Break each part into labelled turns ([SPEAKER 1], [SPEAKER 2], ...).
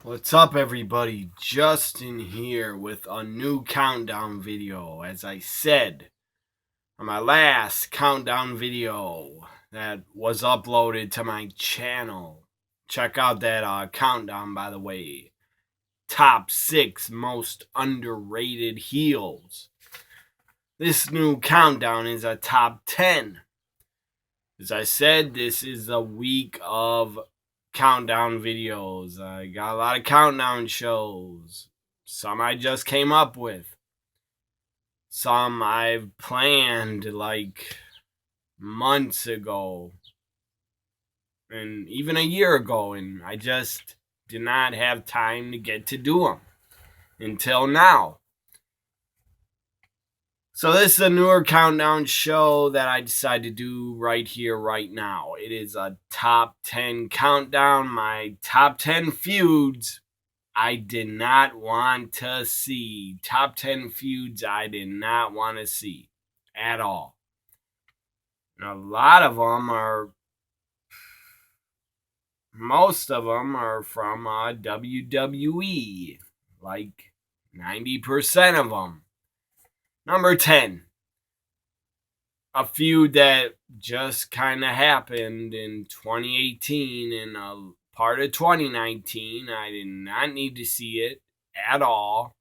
[SPEAKER 1] What's up, everybody? Justin here with a new countdown video. As I said on my last countdown video that was uploaded to my channel, check out that countdown, by the way. Top 6 most underrated heels. This new countdown is a top 10. As I said, this is a week of countdown videos. I got a lot of countdown shows. Some I just came up with. Some I've planned like months ago. And even a year ago. And I just did not have time to get to do them. Until now. So this is a newer countdown show that I decided to do right here, right now. It is a top 10 countdown. My top 10 feuds I did not want to see. Top 10 feuds I did not want to see at all. And a lot of them are, most of them are from WWE. Like 90% of them. Number 10. A feud that just kind of happened in 2018 and a part of 2019. I did not need to see it at all.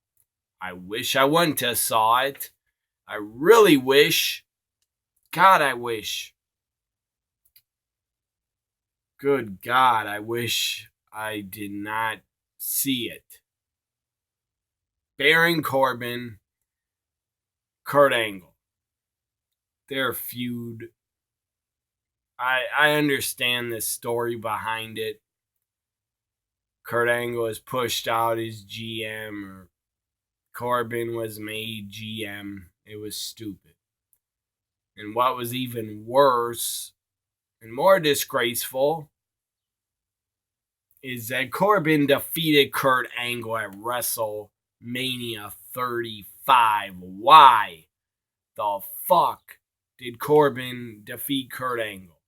[SPEAKER 1] I wish I wouldn't have saw it. I really wish. God, I wish. Good God, I wish I did not see it. Baron Corbin, Kurt Angle. Their feud. I understand the story behind it. Kurt Angle was pushed out as GM, or Corbin was made GM. It was stupid. And what was even worse and more disgraceful is that Corbin defeated Kurt Angle at WrestleMania 35. Why the fuck did Corbin defeat Kurt Angle?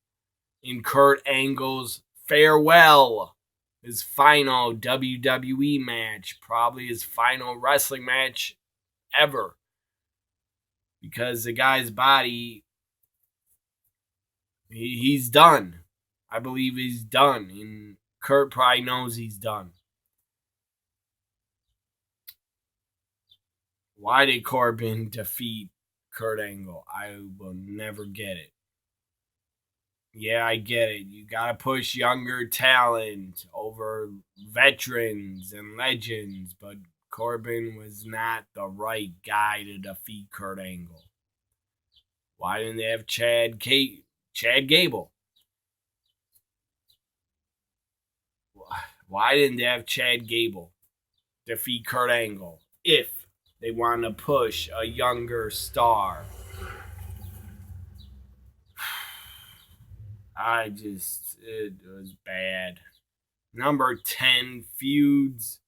[SPEAKER 1] In Kurt Angle's farewell, his final WWE match, probably his final wrestling match ever. Because the guy's body, he's done. I believe he's done. And Kurt probably knows he's done. Why did Corbin defeat Kurt Angle? I will never get it. Yeah, I get it. You gotta push younger talent over veterans and legends, but Corbin was not the right guy to defeat Kurt Angle. Why didn't they have Chad Gable? Why didn't they have Chad Gable defeat Kurt Angle if they want to push a younger star? It was bad. Number 10 feuds.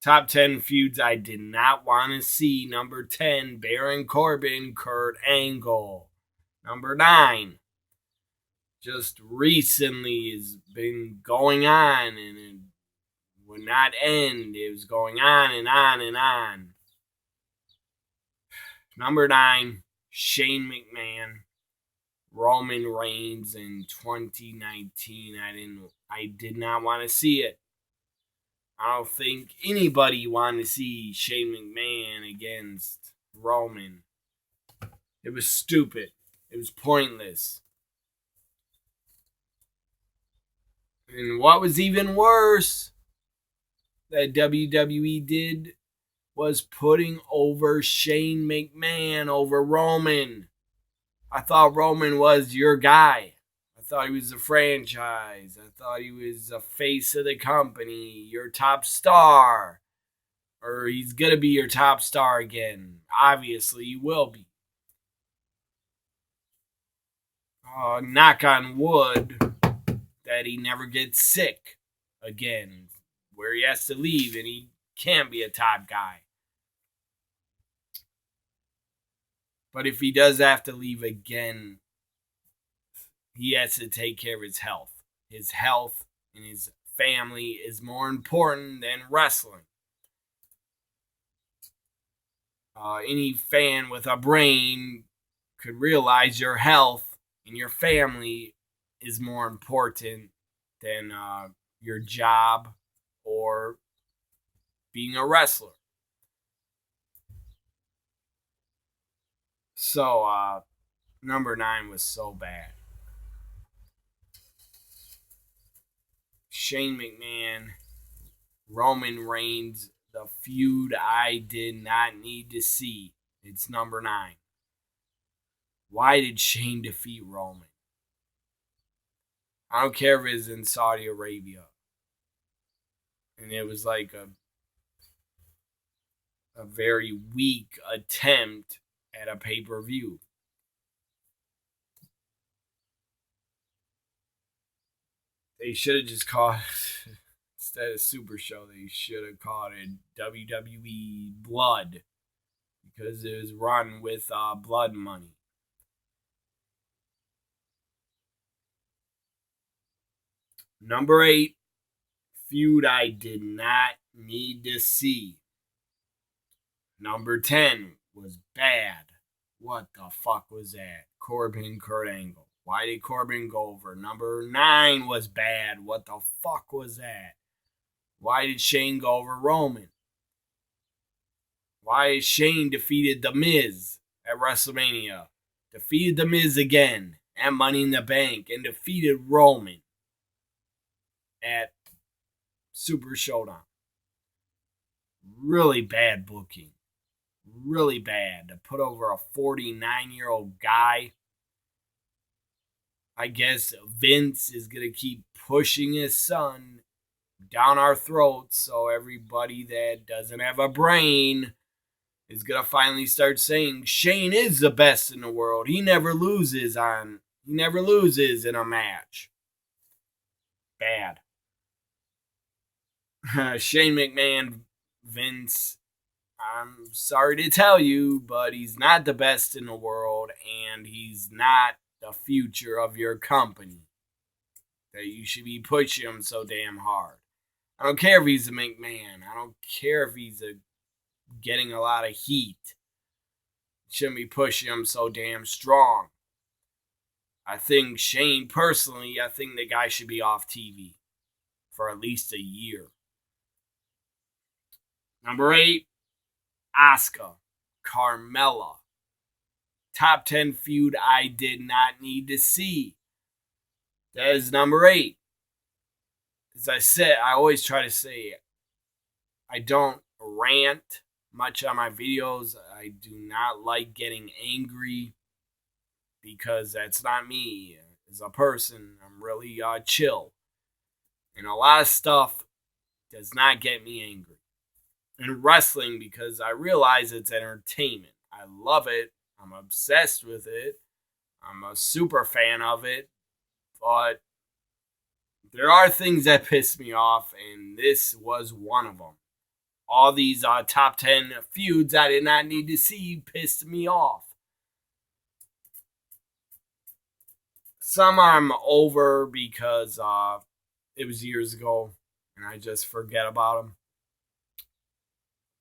[SPEAKER 1] Top 10 feuds I did not want to see. Number 10, Baron Corbin, Kurt Angle. Number 9, just recently has been going on and it would not end. It was going on and on and on. Number 9, Shane McMahon, Roman Reigns in 2019. I did not want to see it. I don't think anybody wanted to see Shane McMahon against Roman. It was stupid. It was pointless. And what was even worse that WWE did was putting over Shane McMahon over Roman. I thought Roman was your guy. I thought he was the franchise. I thought he was the face of the company, your top star. Or he's going to be your top star again. Obviously, he will be. Knock on wood that he never gets sick again, where he has to leave and he can't be a top guy. But if he does have to leave again, he has to take care of his health and his family is more important than wrestling. Any fan with a brain could realize your health and your family is more important than your job or being a wrestler. So, number 9 was so bad. Shane McMahon, Roman Reigns, the feud I did not need to see. It's number 9. Why did Shane defeat Roman? I don't care if it's in Saudi Arabia. And it was like a very weak attempt at a pay-per-view. They should have just called instead of Super Show, they should have called it WWE Blood because it was run with blood money. Number 8, feud I did not need to see. Number 10 was bad. What the fuck was that? Corbin, Kurt Angle. Why did Corbin go over? Number 9 was bad. What the fuck was that? Why did Shane go over Roman? Why Shane defeated The Miz at WrestleMania? Defeated The Miz again at Money in the Bank and defeated Roman at Super Showdown. Really bad booking. Really bad. To put over a 49-year-old guy. I guess Vince is going to keep pushing his son down our throats so everybody that doesn't have a brain is going to finally start saying Shane is the best in the world. He never loses in a match. Bad. Shane McMahon, Vince, I'm sorry to tell you, but he's not the best in the world, and he's not the future of your company. That you should be pushing him so damn hard. I don't care if he's a McMahon. I don't care if he's getting a lot of heat. You shouldn't be pushing him so damn strong. I think Shane, personally, I think the guy should be off TV for at least a year. Number 8, Asuka, Carmella. Top 10 feud I did not need to see. That is number 8. As I said, I always try to say I don't rant much on my videos. I do not like getting angry because that's not me. As a person, I'm really chill. And a lot of stuff does not get me angry. In wrestling, because I realize it's entertainment. I love it. I'm obsessed with it. I'm a super fan of it. But there are things that piss me off, and this was one of them. All these top 10 feuds I did not need to see pissed me off. Some I'm over because it was years ago, and I just forget about them.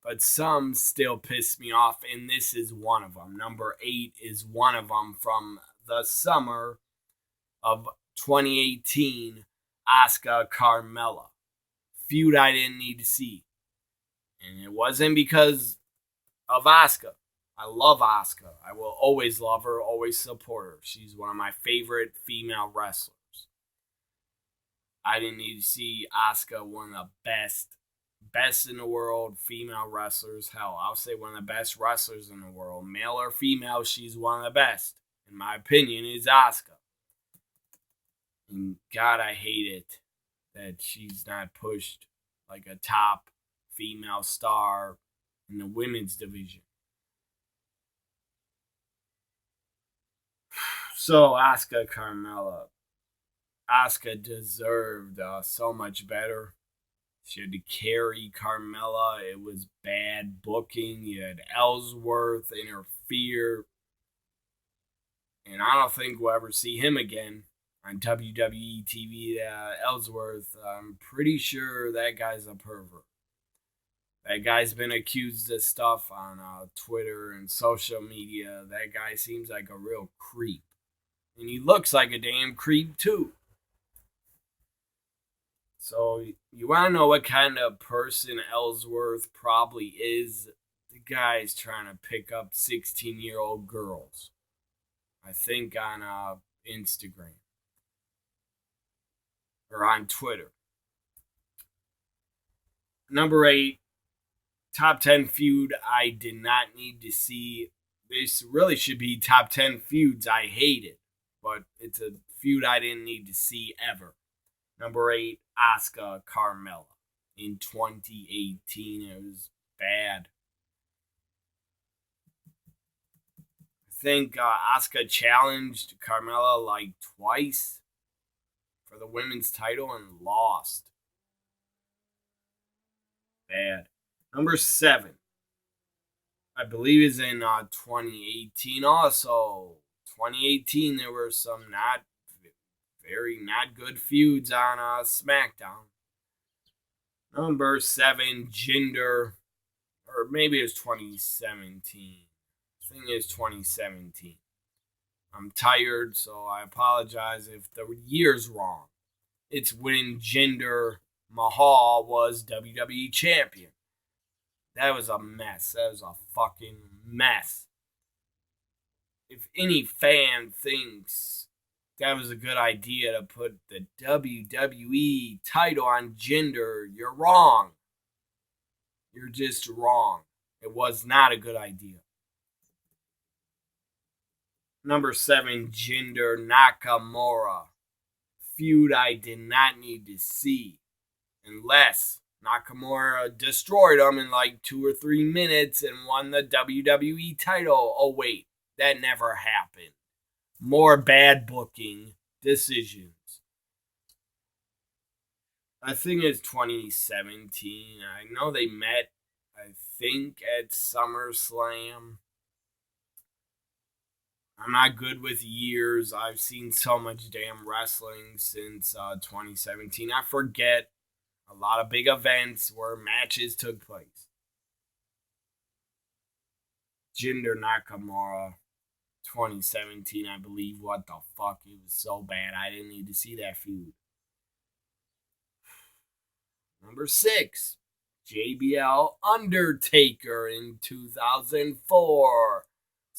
[SPEAKER 1] But some still piss me off, and this is one of them. Number 8 is one of them from the summer of 2018, Asuka Carmella. Feud I didn't need to see. And it wasn't because of Asuka. I love Asuka. I will always love her, always support her. She's one of my favorite female wrestlers. I didn't need to see Asuka, one of the best in the world female wrestlers. Hell, I'll say one of the best wrestlers in the world. Male or female, she's one of the best. In my opinion, is Asuka. And God, I hate it that she's not pushed like a top female star in the women's division. So, Asuka Carmella. Asuka deserved so much better. She had to carry Carmella. It was bad booking. You had Ellsworth interfere. And I don't think we'll ever see him again. on WWE TV. Ellsworth, I'm pretty sure that guy's a pervert. That guy's been accused of stuff on Twitter and social media. That guy seems like a real creep. And he looks like a damn creep, too. So, you want to know what kind of person Ellsworth probably is? The guy's trying to pick up 16-year-old girls. I think on Instagram. Or on Twitter. Number 8. Top 10 feud I did not need to see. This really should be top 10 feuds I hated. But it's a feud I didn't need to see ever. Number 8, Asuka Carmella. In 2018, it was bad. I think Asuka challenged Carmella like twice for the women's title and lost. Bad. Number 7, I believe is in 2018 also. 2018, there were some not good feuds on SmackDown. Number 7, Jinder, or maybe it's 2017. I think it's 2017. I'm tired, so I apologize if the year's wrong. It's when Jinder Mahal was WWE champion. That was a mess. That was a fucking mess. If any fan thinks that was a good idea to put the WWE title on Jinder, you're wrong. You're just wrong. It was not a good idea. Number 7, Jinder Nakamura. Feud I did not need to see. Unless Nakamura destroyed him in like 2 or 3 minutes and won the WWE title. Oh, wait. That never happened. More bad booking decisions. I think it's 2017. I know they met, I think, at SummerSlam. I'm not good with years. I've seen so much damn wrestling since 2017. I forget a lot of big events where matches took place. Jinder Nakamura, 2017, I believe. What the fuck? It was so bad. I didn't need to see that feud. Number 6, JBL Undertaker in 2004.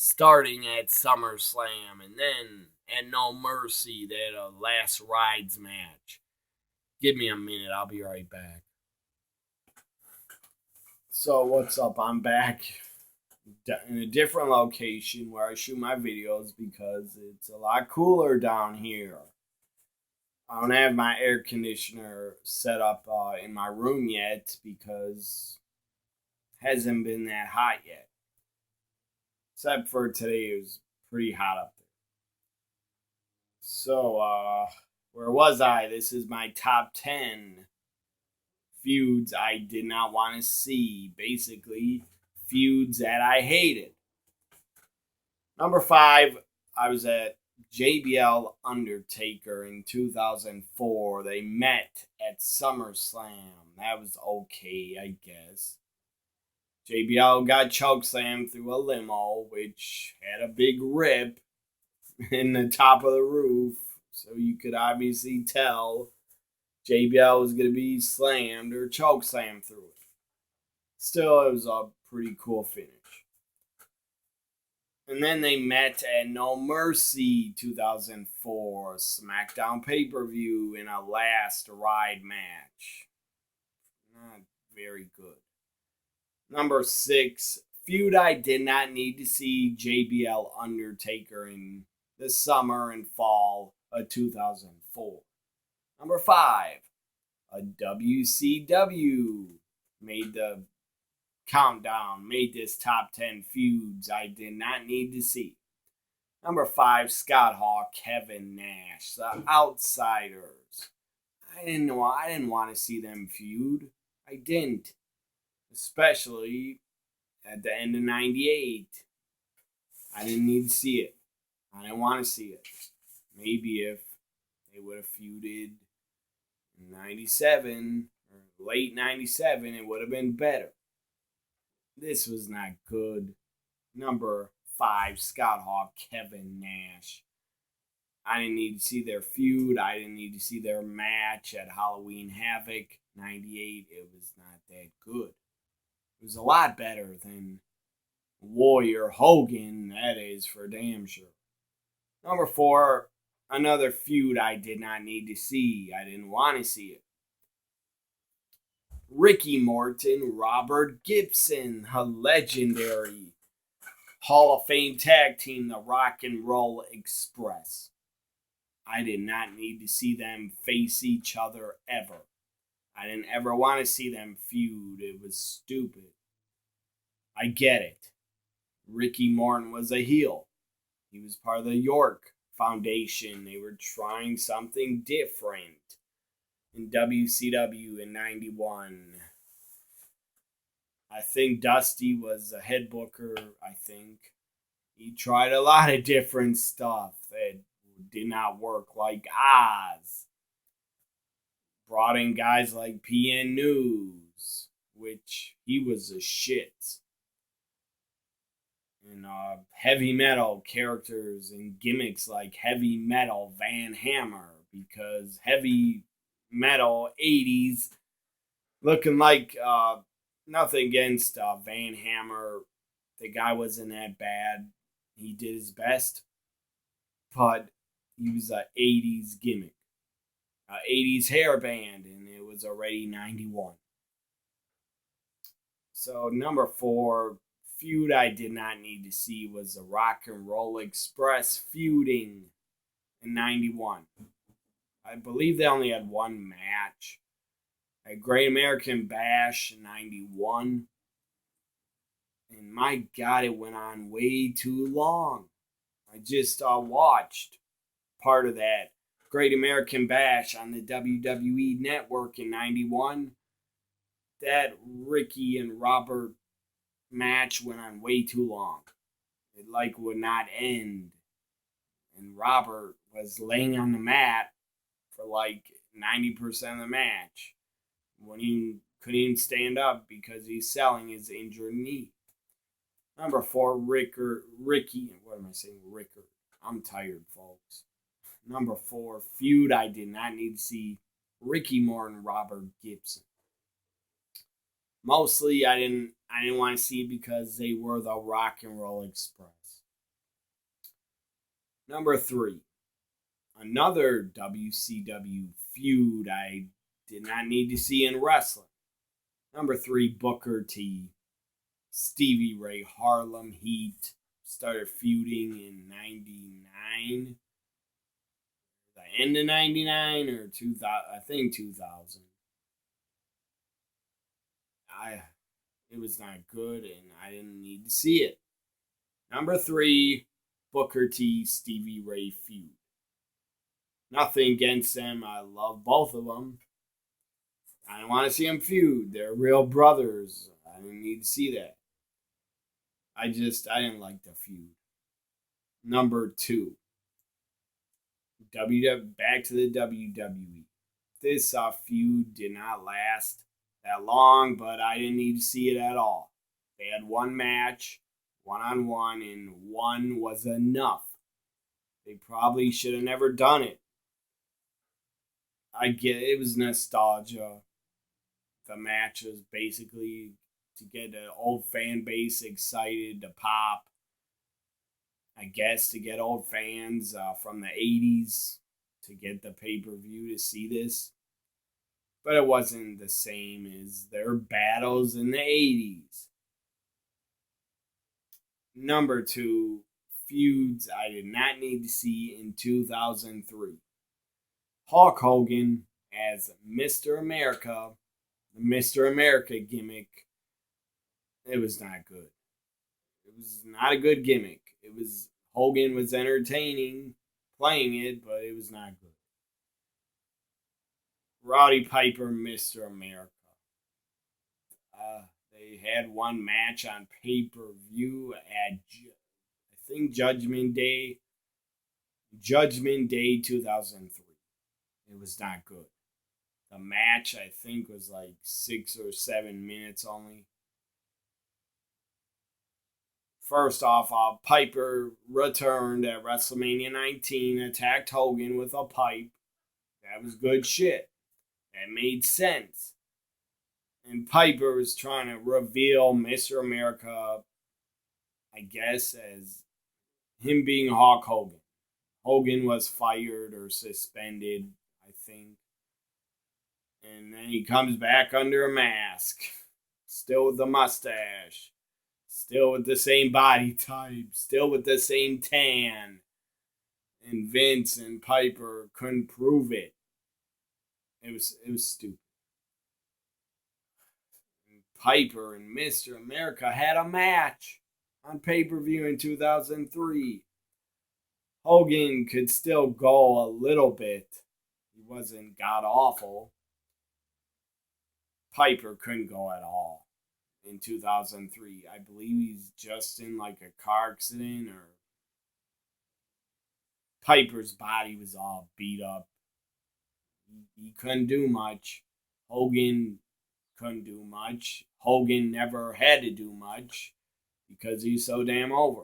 [SPEAKER 1] Starting at SummerSlam and then at No Mercy, that last rides match. Give me a minute, I'll be right back. So what's up? I'm back in a different location where I shoot my videos because it's a lot cooler down here. I don't have my air conditioner set up in my room yet because it hasn't been that hot yet. Except for today, it was pretty hot up there. So, where was I? This is my top 10 feuds I did not want to see. Basically, feuds that I hated. Number 5, I was at JBL Undertaker in 2004. They met at SummerSlam. That was okay, I guess. JBL got chokeslammed through a limo, which had a big rip in the top of the roof. So you could obviously tell JBL was going to be slammed or chokeslammed through it. Still, it was a pretty cool finish. And then they met at No Mercy 2004, SmackDown pay-per-view in a last ride match. Not very good. Number 6, feud I did not need to see, JBL Undertaker in the summer and fall of 2004. Number 5, a WCW made the countdown, made this top 10 feuds I did not need to see. Number 5, Scott Hall, Kevin Nash, the Outsiders. I didn't want to see them feud. I didn't. Especially at the end of 98. I didn't need to see it. I didn't want to see it. Maybe if they would have feuded in 97 or late 97. It would have been better. This was not good. Number 5, Scott Hall, Kevin Nash. I didn't need to see their feud. I didn't need to see their match at Halloween Havoc 98. It was not that good. It was a lot better than Warrior Hogan, that is for damn sure. Number 4, another feud I did not need to see. I didn't want to see it. Ricky Morton, Robert Gibson, a legendary Hall of Fame tag team, the Rock and Roll Express. I did not need to see them face each other ever. I didn't ever want to see them feud. It was stupid. I get it. Ricky Morton was a heel. He was part of the York Foundation. They were trying something different in WCW in 91. I think Dusty was a head booker. I think he tried a lot of different stuff that did not work, like Oz. Brought in guys like PN News, which he was a shit. And heavy metal characters and gimmicks like heavy metal Van Hammer, because heavy metal 80s looking like nothing against Van Hammer. The guy wasn't that bad. He did his best, but he was an 80s gimmick, 80s hair band, and it was already 91. So number 4 feud I did not need to see was the Rock and Roll Express feuding in 91. I believe they only had one match at Great American Bash in 91. And my God, it went on way too long. I just watched part of that Great American Bash on the WWE Network in 91. That Ricky and Robert match went on way too long. It would not end. And Robert was laying on the mat for 90% of the match when he couldn't even stand up because he's selling his injured knee. Number 4, Ricky. What am I saying? Rickard. I'm tired, folks. Number 4, feud I did not need to see. Ricky Morton, Robert Gibson. Mostly, I didn't want to see because they were the Rock and Roll Express. Number 3, another WCW feud I did not need to see in wrestling. Number 3, Booker T, Stevie Ray, Harlem Heat started feuding in 99. The end of 99 or 2000, I think 2000. It was not good, and I didn't need to see it. Number 3, Booker T, Stevie Ray feud. Nothing against them. I love both of them. I didn't want to see them feud. They're real brothers. I didn't need to see that. I didn't like the feud. Number 2, back to the WWE. This feud did not last that long, but I didn't need to see it at all. They had one match, one-on-one, and one was enough. They probably should have never done it. I get it was nostalgia. The match was basically to get the old fan base excited to pop. I guess to get old fans from the 80s to get the pay-per-view to see this. But it wasn't the same as their battles in the 80s. Number 2, feuds I did not need to see in 2003. Hulk Hogan as Mr. America, the Mr. America gimmick. It was not good. It was not a good gimmick. Hogan was entertaining playing it, but it was not good. Roddy Piper, Mr. America. They had one match on pay-per-view at, I think, Judgment Day 2003. It was not good. The match, I think, was like 6 or 7 minutes only. First off, Piper returned at WrestleMania 19, attacked Hogan with a pipe. That was good shit. That made sense. And Piper was trying to reveal Mr. America, I guess, as him being Hulk Hogan. Hogan was fired or suspended, I think. And then he comes back under a mask, still with the mustache, still with the same body type, still with the same tan. And Vince and Piper couldn't prove it. It was stupid. And Piper and Mr. America had a match on pay-per-view in 2003. Hogan could still go a little bit. He wasn't god awful. Piper couldn't go at all in 2003. I believe he's just in like a car accident, or Piper's body was all beat up. He couldn't do much. Hogan couldn't do much. Hogan never had to do much because he's so damn over.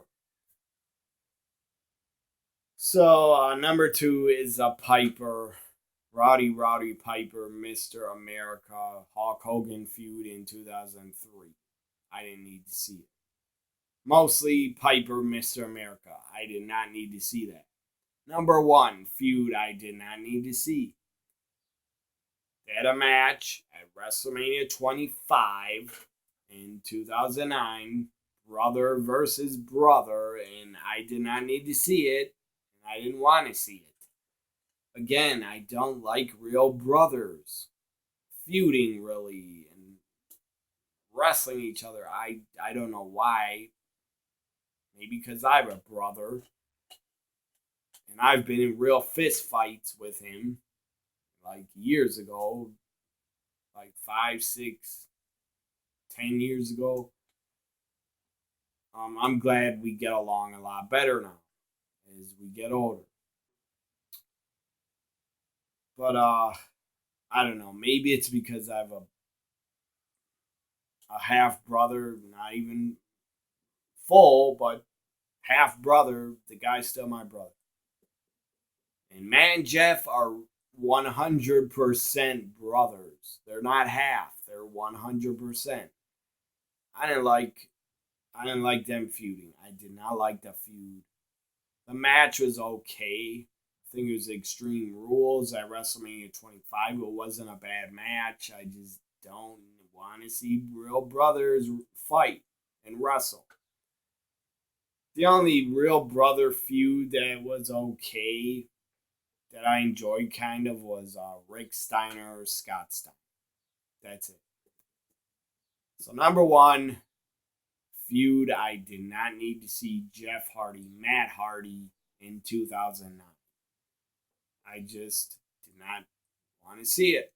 [SPEAKER 1] So number 2 is a Piper, Roddy Piper, Mr. America, Hulk Hogan feud in 2003. I didn't need to see it. Mostly Piper, Mr. America. I did not need to see that. Number 1 feud I did not need to see. They had a match at WrestleMania 25 in 2009, brother versus brother, and I did not need to see it, and I didn't want to see it. Again, I don't like real brothers feuding really and wrestling each other. I don't know why. Maybe because I have a brother, and I've been in real fist fights with him like years ago, like 5, 6, 10 years ago. I'm glad we get along a lot better now as we get older. But I don't know. Maybe it's because I have a half brother, not even full, but half brother. The guy's still my brother. And Matt and Jeff are 100% brothers. They're not half. They're 100%. I didn't like them feuding. I did not like the feud. The match was okay. I think it was Extreme Rules at WrestleMania 25. It wasn't a bad match. I just don't want to see real brothers fight and wrestle. The only real brother feud that was okay, that I enjoyed kind of, was Rick Steiner or Scott Steiner. That's it. So number 1 feud I did not need to see, Jeff Hardy, Matt Hardy in 2009. I just did not want to see it.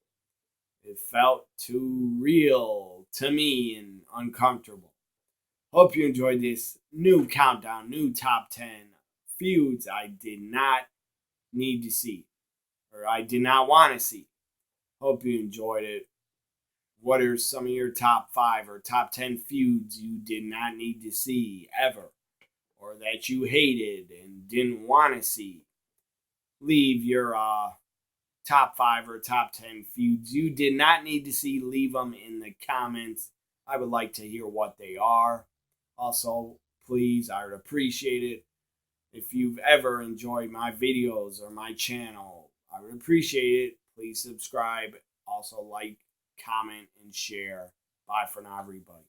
[SPEAKER 1] It felt too real to me and uncomfortable. Hope you enjoyed this new countdown, new top 10 feuds I did not need to see, or I did not want to see. Hope you enjoyed it. What are some of your top 5 or top 10 feuds you did not need to see ever, or that you hated and didn't want to see? Leave your top 5 or top 10 feuds you did not need to see. Leave them in the comments. I would like to hear what they are. Also, please, I would appreciate it if you've ever enjoyed my videos or my channel. I would appreciate it. Please subscribe. Also, like, comment, and share. Bye for now, everybody.